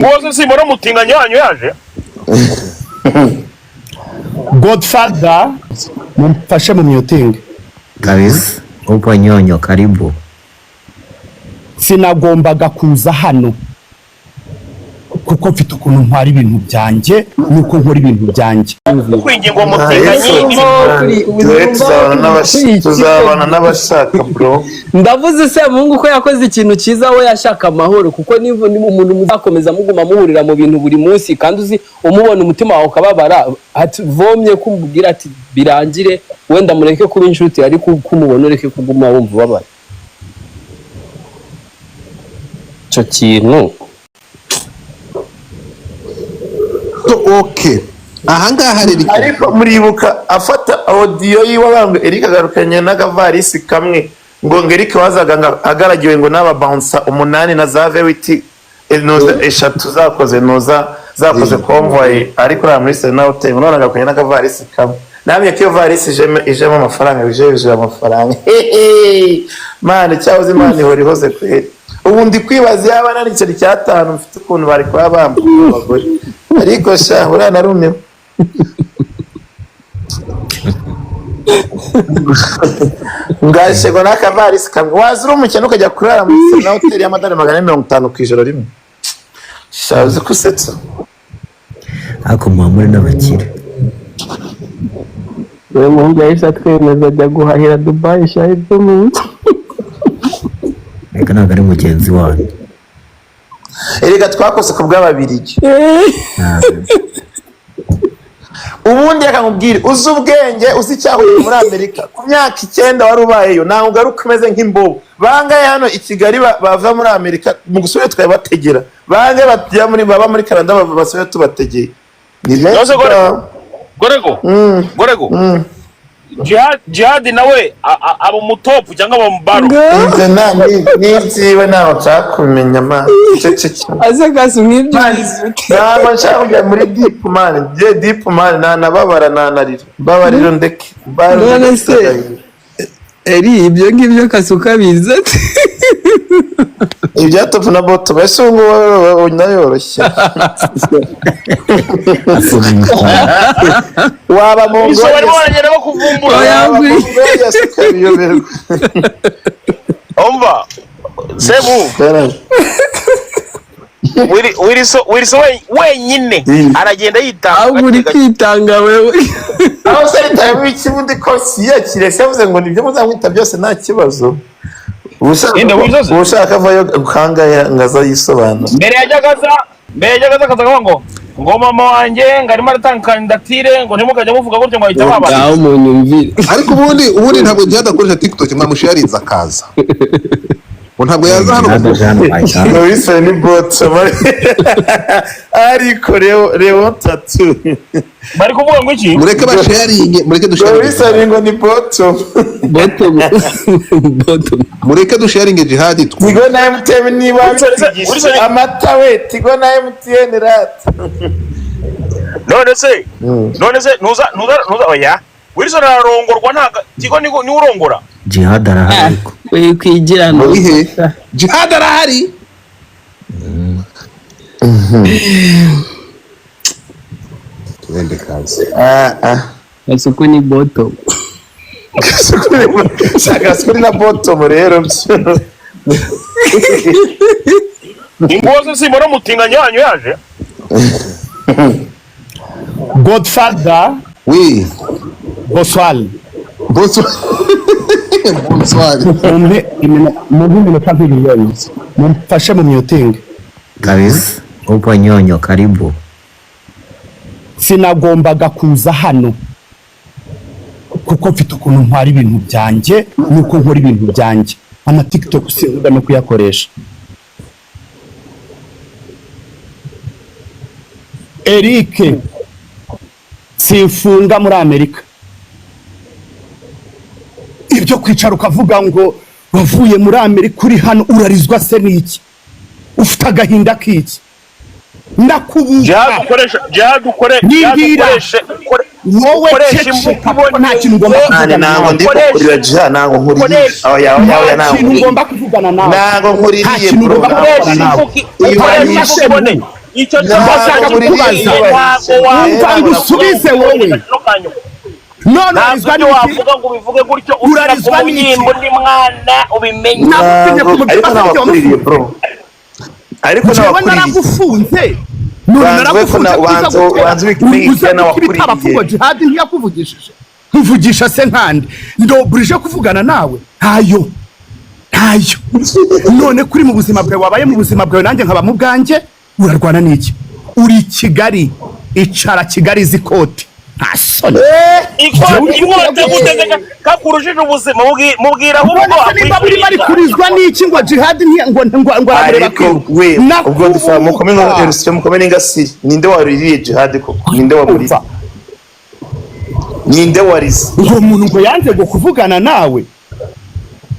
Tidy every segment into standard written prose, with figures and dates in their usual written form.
Bose simbona umutinganyi wanyu yaje. Godfather mumfashe mu muting. Kabisa upo Nyonyo, karibu. Sinagombaga kuza hano kuko mfite ukuntu ntwara ibintu byanjye nuko nkora ibintu byanjye. Kwingingo umutinganyi tuzabana n'abashaka bro. Ndavuze se Mungu ko yakoze ikintu cyiza we yashaka amahoro, kuko niba umuntu muzakomeza muguma muhurira mu bintu buri munsi kandi uzi umubona umutima wawe ukababara, ati vomye kumubwira ati birangire wenda mureke kuba inshuti ariko kumubona ureke kuguma wumva ubabara. Cyo kintu Okay. Ahangaha rero ariko muribuka afata audio yiwe bamwe Eric agarukanye n'agavarisi kamwe ngo Eric wazaga agaragiwe ngo n'aba bouncer 8 na za Vewiti eshatu zakoze zakoze convoy ariko ra muri Serena Hotel none agakanye n'agavarisi kamwe namye kiyo varisi ijemo amafaranga bijeje amafaranga man cyahoze man ihori hose kweri ubundi kwibaza yabana n'icyo cyatanu mfite ukuntu bari kwa bamba abagore ariko sha urana rumwe ngashego n'akavarisi kamwe wazira umukene ukajya kurara muri Serena Hotel y'amadolari 450 ku ijoro rimwe shaze kusetsa Ako muhamure n'abakire. we Mungu yahise atwemeza ajya guhahira Dubai shahide mu Eka ntabwo ari mugenzi wanyu. erega twakose ku bw'ababirigi ubundi akamubwira uzi ubwenge uzi cyahuye muri Amerika ku myaka 9 wari ubayeyo naho ugaruka umeze nk'imbobo bangaye hano i Kigali bava muri Amerika mu gusubira twabategera bangaye batya muri baba muri Canada basubira tubategeye ni Yose Gorego Jihad nawe aba umutopu cyangwa aba mubaro. Ibyo nibyiwe naho cyakumenya man aze gasu nk'ibyo naba nshaka kujya muri deep man nababara nanarira babariro ndeke none se eri ibyo ngibyo kasuka biza ibya top na bottom ese ngo nayoroshye waba mu ngo bari baragenda bakuvumbura omba sebu Wiriso wenyine aragenda yitanga ahubwo uri kwitanga wewe aho se leta y'ikibundi ko siyakire sevuze ngo nibyo muzamwita byose nta kibazo ushaka vayo ukanga ngaza yisobanura mbere yajagaza akazaga ngo mama wanjye ngarimo aratanga kandidatire ngo ntimukajya muvuga gutyo ngo ahita baba ngaho munyumvire ariko ubundi ntabwo njyada akoresha TikTok mwamusharinze akaza ntabwo yaza hano no isa ni bot ariko reo tatu bari kuvuga ngo iki mureke basharinge mureke dusharinge isa ngo ni bottom mureke dusharinge Jihad Tigo na MTN ni wabigisha amata we Tigo na MTN rat none se nuza oya Wilson ararongorwa ntaga Tigo ni urongora Jihad arahari we kwigirana ihe Jihad arahari twende kazi kasuku ni bottom kasuku na bottom rero Ingozo simbona umutinganyi wanyu yaje. Godfather oui Bonsoir minota 2 mumfashe mu muting. Kabisa upo Nyonyo, karibu. Sinagombaga kuza hano kuko mfite ukuntu ntwara ibintu byanjye nuko nkora ibintu byanjye. Ama TikTok singa no kuyakoresha. Eric sifunga muri Amerika. Ibyo kwicara ukavuga ngo wavuye muri Amerika uri hano urarizwa se niki? Ufite agahinda kiki? Ndakubuza wowe cece nta kintu ugomba kuvugana nawe ndikurira jya nawe nkuriye oya nawe ugomba kuvugana nawe nawe nkuriye bro ukoresha icyo ndashaka kukubaza umva ngusubize wowe none urizwa n'iki wavuga ngo ubivuge gutyo urarizwa n'iki undi mwana ubimenye nagutinye ku mutima ariko nabakwiriye bro ariko jewe naragufunze none naragufunze ubikimenya nawakwiriye bitabavuga jihad ntiyakuvugishije nkuvugisha se nkandi ndoburije kuvugana nawe ntayo none kuri mu buzima bwawe wabaye mu buzima bwawe nanjye nkaba mu bwanjye urarwana n'iki uri Kigali icara Kigali zikoti nta soni ikoti gutega kakurushije ubuzima mubwira ahubwo niba buri bari kurizwa n'iki ngo jihad ngo ariko we ubwo dufara mukomene erusyo mukomene ngasi ninde waririye jihad ko ninde waburiye ninde warize ngo umuntu ngo yanze ngo kuvugana nawe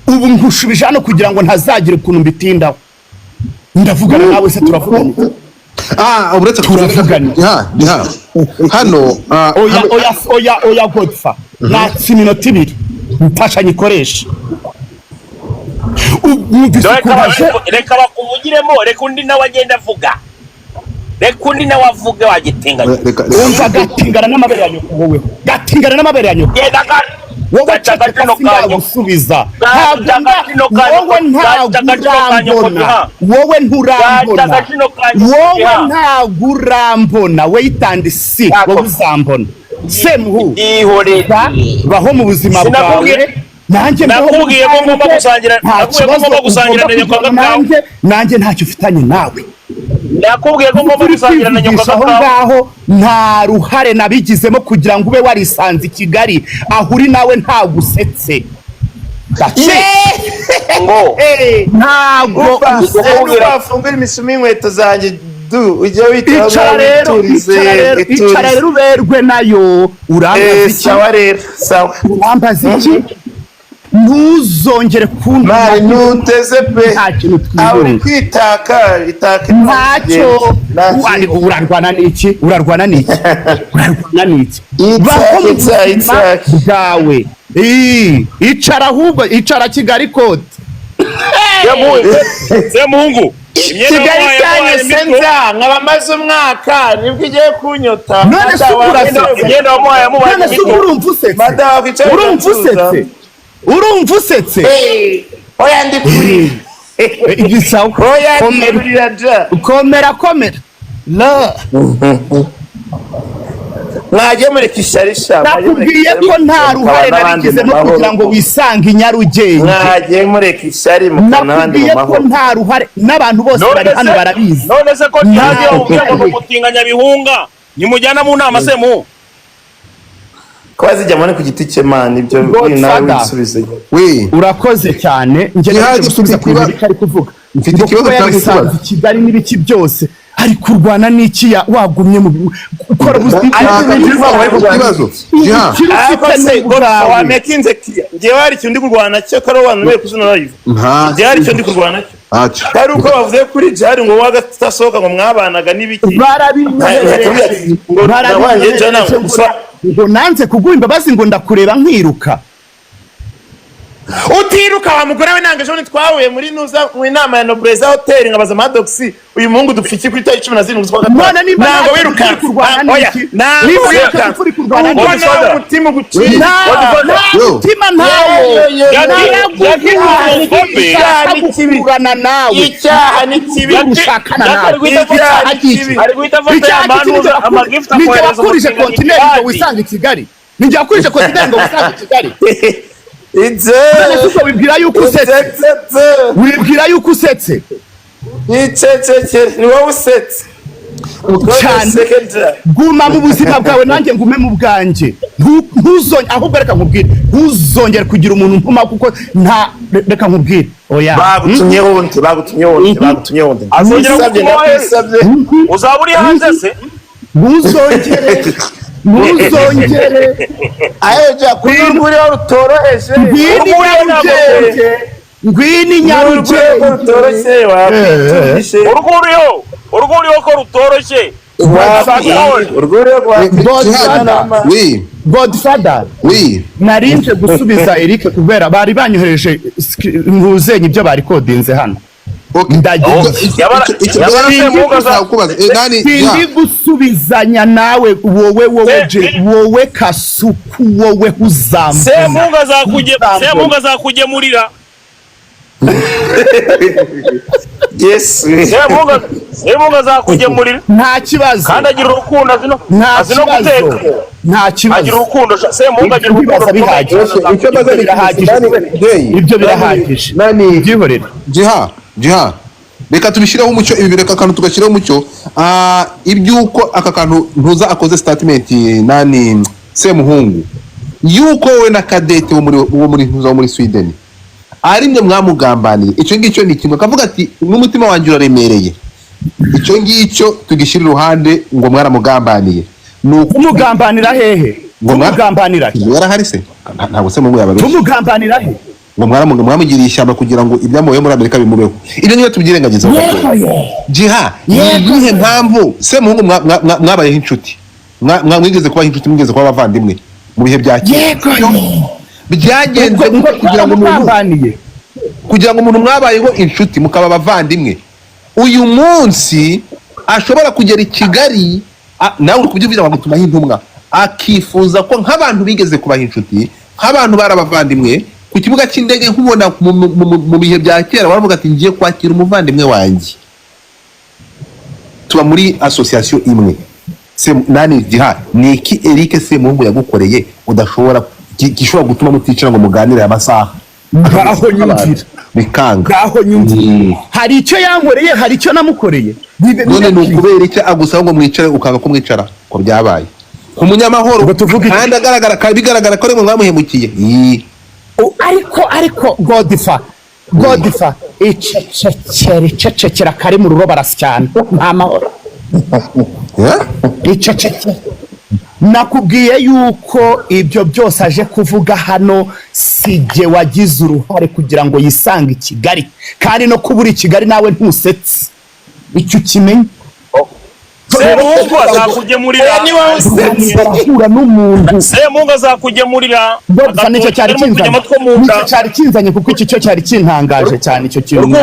ubu nkushubije hano kugira ngo ntazagire ukuntu mbitindaho ndavugana nawe se turavugana uretse turavugana hano oya Godfa natsi iminota 2 mfasha nyikoresha reka bakuvugiremo reka undi nawe agenda avuga reka undi nawe avuge wagitinganya umva gatingana n'amabere yanyu wowe gatingana n'amabere yanyu wowe cakano kanyu gusubiza wowe nturambona wait and see wowe uzambona semuhu baho mu buzima bwawe nanjye nakubwiye ko ngomba gusangira na nyakwaga kawe nanjye ntacyo ufitanye nawe nakubwiye ko ngomba gusangira na nyakwaga kawe ngaho nta ruhare nabigizemo kugira ngo ube warisanze i Kigali aho uri nawe ntagusetse ngo ntabwo ufungura imisumi inkweto zanjye ujya wita icara rero uberwe nayo urambaza iki sawa urambaza iki ntuzongere kumva ntuteze pe uri kwitaka ntacyo urarwana n'iki bwawe icara ahubwo icara Kigali kode Semungu Kigali cyane senza nkaba maze umwaka nibwo igiye kunyota none se ugenda wamuhaye none se urumva usetse oya ndi kuri igisawa oya ndi komera la mwagiye mureka isharisha nakubwiye ko nta ruhare nabigizemo kugira ngo wisange i Nyarugenge mwagiye mureka ishari nakubwiye ko nta ruhare n'abantu bose bari hano barabizi none se ko ntagiye ubwego gutinganya bihunga nimujyana mu nama se mu kwazi jamane ku giti cye man ibyo nawe wisubize we urakoze cyane nje gusubiza ku bintu ari kuvuga mfite ikibazo cyangwa Kigali n'ibiki byose ari kurwana n'iki wagumye mu ukora ikibazo wamekinze ngewe hari icyo ndi kurwana cyo karo abantu bari kuzuna live ngewe hari icyo ndi kurwana cyo kari uko bavuze kuri jari ngo wagatasohoka ngo mwabanaga n'ibiki ngo nanze kuguha imbabazi ngo ndakureba nkiruka utiruka wa mugore we nange jone twahuye muri nuza mu inama ya Nobreza Hotel ngabaza Madoxi uyu mungu dupfiki kuri 17 z'ukwa gatatu nango wiruka oya nango wiruka ubona umutima gucira umutima ntawo yakikugana nawe icyaha ni kibi gushakana nawe ari guhita afata amanuza amagift akohereza kurije continent ngo wisanga i Kigali ninjye akurije continent ngo wisanga i Kigali wibwira yuko usetse ni wowe usetse guma mu buzima bwawe nanjye ngume mu bwanjye ahubwo reka nkubwire ntuzongere kugira umuntu mpuma kuko reka nkubwire oya bagutumye wundi uzaba uri hanze se ntuzongere ayeja kuruguri rutoroheje ngwini Nyarugenge rutoroshye wapitishe uruguriyo ko rutoroshye Godfather narinje gusubiza Eric kubera bari banyohereje nkuzenye ibyo bari kodinze hano sindi gusubizanya nawe wowe Kasuku wowe uzamva Semunga azakugemurira Yes. Semunga azakugemurira nta kibazo kandi agira urukundo azino guteka nta kibazo agira urukundo Semunga agira urukundo icyo maze ibyo birahagije byihorera jiha reka tubishireho umucyo ibi bireka kantu tugashireho umucyo ibyuko aka kantu ntuza akoze statement nani Semuhungu yuko we na Kadete wo muri Sweden ari mwe mwamugambaniye icyo ngicyo ni kimwe kavuga ati n'umutima wanjye uraremereye icyo ngicyo tugishira iruhande ngo mwaramugambaniye nuko umugambanira hehe ngo mugambanira yarahari se ntabwo se mu yabaro umugambanira he ngo mwamugiriye ishyamba kugira ngo ibyamuye muri Amerika bimubeho ibyo niyo tubyirengagiza jiha nihe mpamvu se muhungu mwabayeho inshuti mwigeze kubaho inshuti mwigeze kuba abavandimwe mu bihe bya kera byagenze kugira ngo umuntu mwabayeho inshuti mukaba abavandimwe uyu munsi ashobora kugera i Kigali nawe uri kubyumvira bamutumaho intumwa akifuza ko nk'abantu bigeze kubaho inshuti nk'abantu barabavandimwe ku kibuga cy'indege nkubona mu bihe bya kera baravuga ati ngiye kwakira umuvandimwe wanjye tuba muri association imwe nani jiha niki Eric Semuhungu yagukoreye udashobora gishobora gutuma muticara ngo muganire amasaha ngaho nyumvira bikanga ngaho nyumvira hari icyo yankoreye hari icyo namukoreye none nukubera icyo agusaba ngo mwicare ukanga ko mwicara ko byabaye umunyamahoro kandi bigaragara ko ari mu mwamuhemukiye ariko Godfa icecekera kari mu rubo barasyana nta mahoro icecekera nakubwiye yuko ibyo byose aje kuvuga hano sije wagize uruhare kugira ngo yisange i Kigali kandi no kubura i Kigali nawe ntusetse icyo kimenye Semunga azakugemurira Semunga azakugemurira nicyo cyari kinzanye kuko iki cyo cyari kintangaje cyane icyo kintu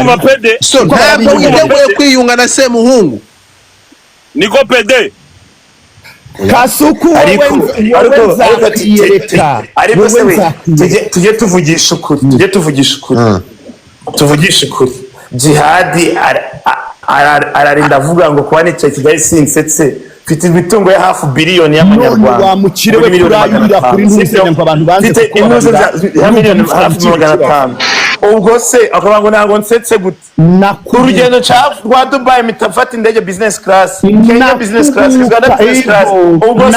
so ntabwo witeguye kwiyunga na Semuhungu niko pede Kasuku wowe nzakiyereka ariko se tujye tuvugisha ukuri Jihadi ararinda avuga ngo kuba nicaye Kigali sinsetse mfite imitungo ya $500 billion y'amanyarwanda wamukire we kurayira kuri ntusenya ngo abantu banze mfite impuzu za $500,000 ubwo se akavuga ngo ntabwo nsetse gute urugendo rwa Dubai mitafata indege business class Kenya business class Uganda business class ubwo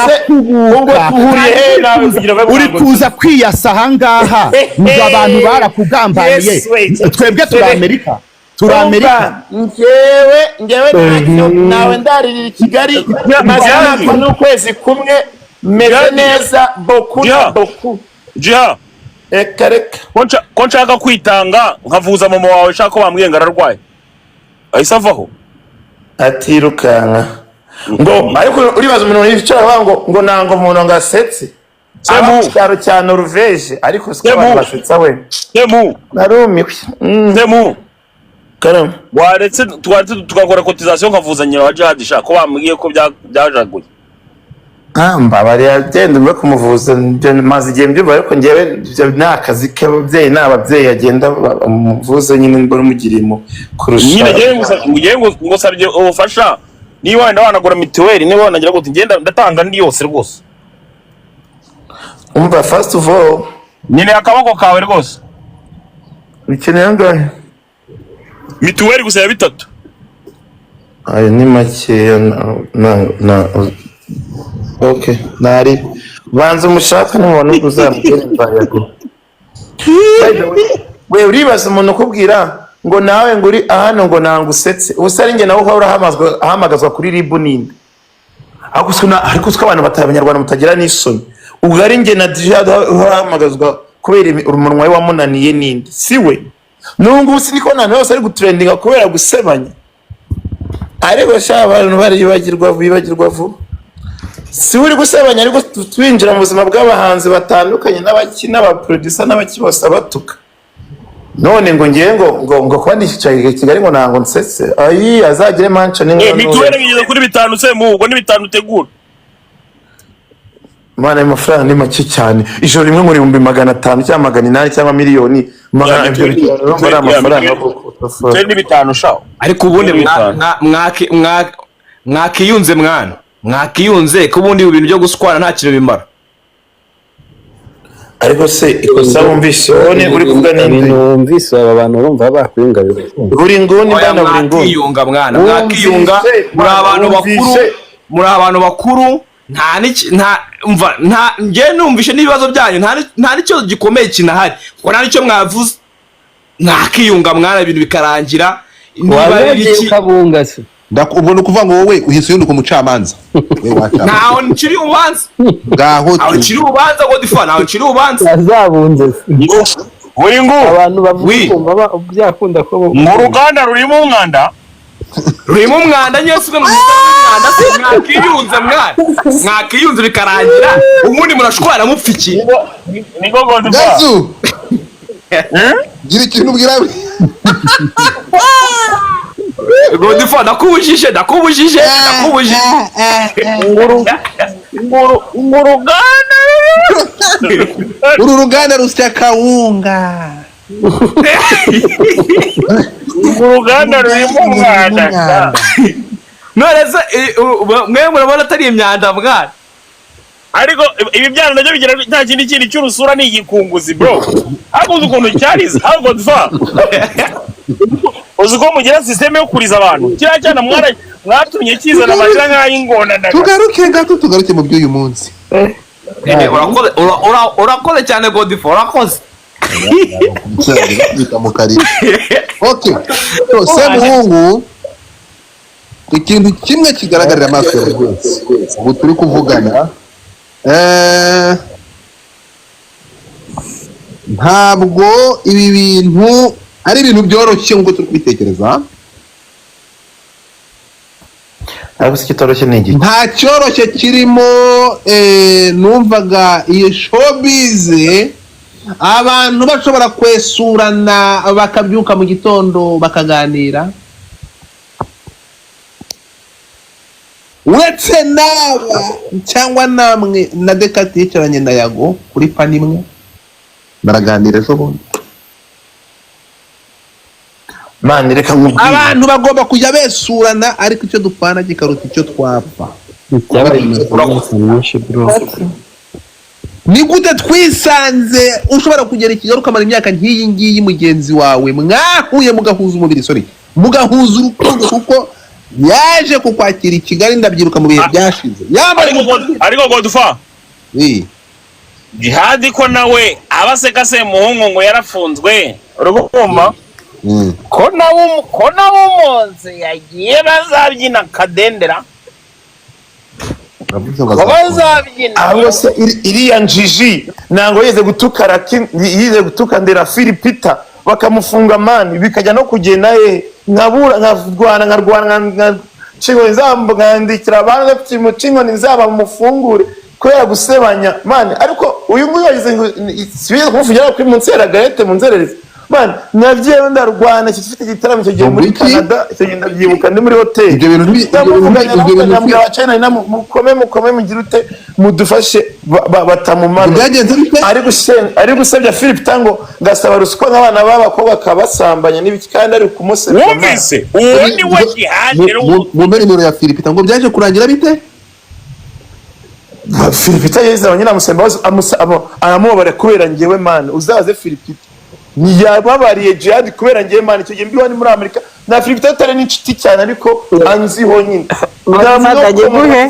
tuhuriye nawe kugira ngo uri kuza kwiyasa ahangaha ngo abantu barakugambaniye twebwe turi Amerika ngewe nawe ndaririra i Kigali maze n'ukwezi kumwe meze neza boku jiha reka ko nshaka kwitanga nkavuza mama wawe shaka ko bamwiyenga ararwaye ahise avaho atirukanka ngo ariko uribaza umuntu yicara ngo nango umuntu ngasetse cyaro cya Norvège ariko siko basetsa we narumiwe Karam waretse tugakora cotisation nkavuza nyina wa Jihad shaka ko bambwiye ko byajaguye mbabari agenda mwe kumuvuza maze igihe mbyumva ariko ngewe nakazi k'ababyeyi n'ababyeyi agenda umuvuze nyine mbona umugirimo kurusha nyine ngo sabye ubufasha niba wenda wanagura mituweli niba wanagira ngo ngenda ndatanga ndi yose rwose umva first of all nyine akabako kawe rwose bikeneye ngahe mituweli gusa ya 3 ayo ni make na okay nari banza umushaka n'umuntu uzamubwira imbayago we uribaza umuntu ukubwira ngo nawe ngo uri ahano ngo nangusetse ubusari nge nawe uhora ahamagazwa kuri ribu ninde ariko siko abantu batabanyarwanda mutagira n'isoni ubwo ari nge na Jihad uhora ahamagazwa kubera umunwa we wamunaniye ninde siwe nungu siniko nane bose ari gutrendinga kubera gusebanya ariko sha abantu bibagirwa vuba si uri gusebanya ariko twinjira mu buzima bw'abahanzi batandukanye n'abakina aba producer n'abakibose abatuka none ngo ngiye ngo kuba ndishicaye Kigali ngo ntango nsetse ayi azagire mancha n'ingano mituweli ngeze kuri 5 se mu ubwo ni 5 utegura Mana y'amafaranga ni make cyane ijoro rimwe muri 500 cyangwa 800 cyangwa miliyoni magana ibyo bitaro ari amafaranga ni 5 shaho ariko ubundi mwakiyunze mwana mwakiyunze ko ubundi ibintu byo guswana nta kintu bimara ariko se ikosa wumvise one uri kuvuga ibintu wumvise aba bantu urumva bakwiyunga buri nguni bana buri nguni mwakiyunga mwana mwakiyunga muri abantu bakuru nta nge numvishe n'ibibazo byanyu nta nicyo gikomeye kinahari kuko nta nicyo mwavuze mwakiyunga mwana ibintu bikarangira ukabunga se ubona kuvuga ngo wowe uhise uyunduka umucamanza ntaho nciri ubanza ngaho aho nciri ubanza ngo difa naho nciri ubanza azabunze uri ngo abantu bavuga byakunda ko mu ruganda rurimo umwanda nyese mwe mwanda se mwakiyunze mwana mwakiyunze bikarangira ubundi murashwana mupfiki niko ngo difa Gazu gira ikintu ubwira Godifa nakubujije uru ruganda rusya kawunga uruganda rurimo umwanda none se mwe murabona atari imyanda mwana ariko ibi byana nabyo bigira nta kindi cy'urusura ni igikunguzi bro abuze ukuntu cyarize ahubwo difa uzi ko mugira system yo kuriza abantu kira cyana mwatumye kizana amajira nk'ay'ingona tugaruke mu by'uyu munsi urakoze cyane Godifa urakoze okay so muhungu ikintu kimwe kigaragarira amaso ya rwose ubu turi kuvugana ntabwo ibi bintu ari ibintu byoroshye nk'uko turi kubitekereza ariko se kitoroshye ni iki nta cyoroshye kirimo numvaga iyo showbiz abantu bashobora kwesurana bakabyuka mu gitondo bakaganira uretse n'aba cyangwa namwe na Dekati yicaranye na Yago kuri pani imwe baraganira ejo bundi mani reka nkubwire abantu bagomba kujya besurana ariko icyo dupfana kikaruta icyo twapfa ni gute twisanze ushobora kugera Kigali ukamara imyaka nk'iyi ngiyi mugenzi wawe mwahuye mugahuza umubiri mugahuza urukundo kuko yaje kukwakira i Kigali ndabyiruka mu bihe byashize ariko Godifa Jihad ko nawe abaseka se muhungu ngo yarafunzwe urumva ko nawe umunsi yagiye bazabyina kadendera aho se iriya njiji ntango yize gutuka ndera Philipita bakamufunga mani bikajya no kugenda nkarwana cingo nzambwandikira abantu mu cingo nzaba mufungure kubera gusebanya mani ariko uyu nguyu yagize ngo sibiye kuvugira kuri munsera garete munzerereze mani navyewe ndarwana kifite igitaramo cyo gihe muri Canada cyo genda byibuka ndi muri hotel ibyo bintu China mukome mugira ute mudufashe batamumana ari gusebya Philip Tango ngasaba ruswa nk'abana b'abakobwa kabasambanya n'ibiki kandi ari kumusebya wumvise uwo ni we Jihad mu mbere ya Philip Tango byaje kurangira bite Philipita yeze abanyina musemba aramubare kubera ngewe man uzaze Philipita ni yababariye Jihad kubera ngewe man icyo gihe mbiwa ni muri Amerika na Philipita atari n'inshuti cyane ariko anziho nyine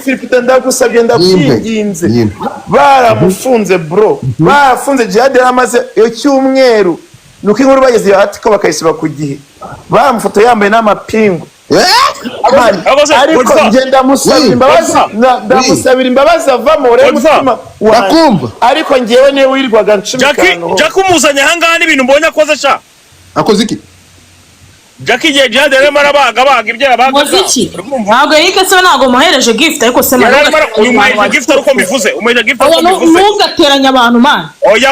Philipita ndagusabye ndakwinginze baramufunze bro bafunze Jihad yaramaze icyumweru nuko inkuru bageze hati ko bakayisiba ku gihe baramufoto yambaye n'amapingu ariko ngenda ndamusabira imbabazi avamo rero mutima wakumva ariko ngewe niwe wirirwaga ncimikano Jack umuzanye ahangaha n'ibintu mbonye akoze sha akoze iki Jack igihe Jihad rero marabaga ibyo yabaga ntabwo yike se ntabwo muhereje gift ariko se uyu muhereje gift ariko mbivuze umuhereje gift ariko mbivuze ntugateranya abantu man oya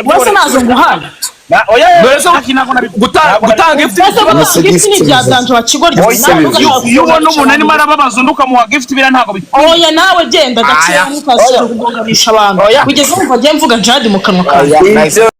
wese nazo nguhana dore se gutanga gift gift ni bya danje wa kigoryi iyo ubona umuntu arimo arababaza undi ukamuha gift bira ntabwo bikora oya nawe genda gakira mukasira kugonganisha abantu kugeza umva agiye mvuga Jade mu kanwa kawe